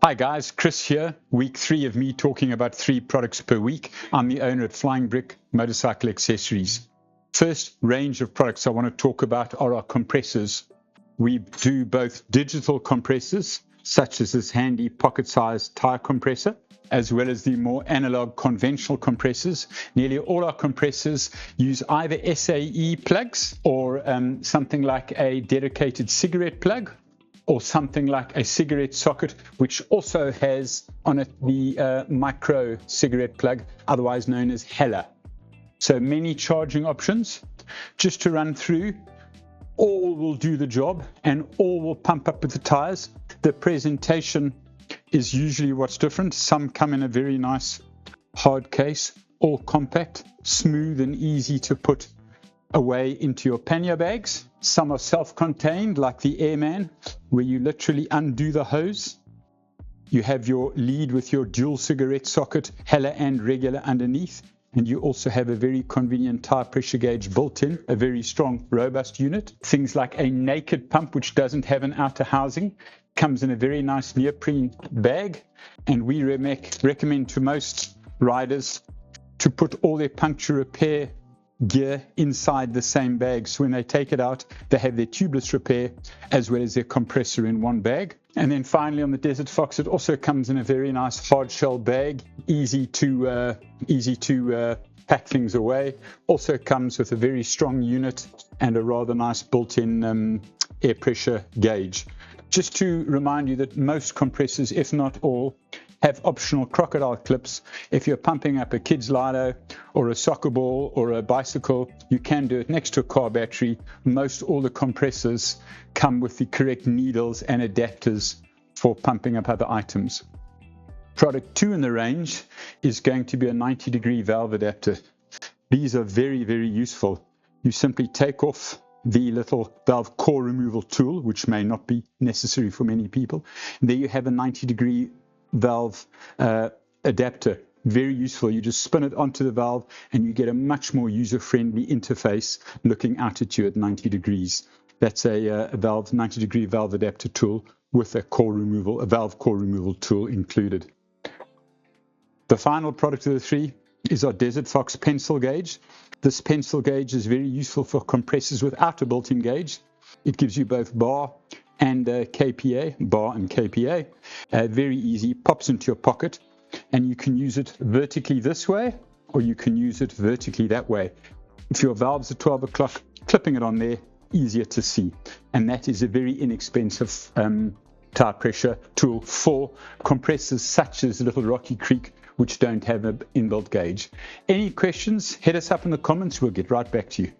Hi guys, Chris here. Week 3 of me talking about 3 products per week. I'm the owner at Flying Brick Motorcycle Accessories. First range of products I want to talk about are our compressors. We do both digital compressors, such as this handy pocket-sized tire compressor, as well as the more analog conventional compressors. Nearly all our compressors use either SAE plugs or something like a dedicated cigarette plug, or something like a cigarette socket, which also has on it the micro cigarette plug, otherwise known as Hella. So many charging options. Just to run through, all will do the job and all will pump up with the tires. The presentation is usually what's different. Some come in a very nice hard case, all compact, smooth and easy to put away into your pannier bags. Some are self-contained, like the Airman, where you literally undo the hose. You have your lead with your dual cigarette socket, Hella and regular underneath, and you also have a very convenient tire pressure gauge built in, a very strong, robust unit. Things like a naked pump, which doesn't have an outer housing, comes in a very nice neoprene bag, and we recommend to most riders to put all their puncture repair gear inside the same bag. So when they take it out, they have their tubeless repair as well as their compressor in one bag. And then finally on the Desert Fox, it also comes in a very nice hard shell bag, easy to pack things away. Also comes with a very strong unit and a rather nice built-in air pressure gauge. Just to remind you that most compressors, if not all, have optional crocodile clips. If you're pumping up a kid's Lido or a soccer ball or a bicycle, you can do it next to a car battery. Most all the compressors come with the correct needles and adapters for pumping up other items. Product 2 in the range is going to be a 90-degree valve adapter. These are very, very useful. You simply take off the little valve core removal tool, which may not be necessary for many people. And there you have a 90-degree valve adapter. Very useful. You just spin it onto the valve and you get a much more user-friendly interface looking out at you at 90 degrees. That's a 90-degree valve adapter tool with a valve core removal tool included. The final product of the 3 is our Desert Fox pencil gauge. This pencil gauge is very useful for compressors without a built-in gauge. It gives you both bar and KPA, bar and KPA. Very easy, pops into your pocket, and you can use it vertically this way, or you can use it vertically that way. If your valves are 12 o'clock, clipping it on there, easier to see. And that is a very inexpensive tire pressure tool for compressors such as Little Rocky Creek, which don't have an inbuilt gauge. Any questions, hit us up in the comments. We'll get right back to you.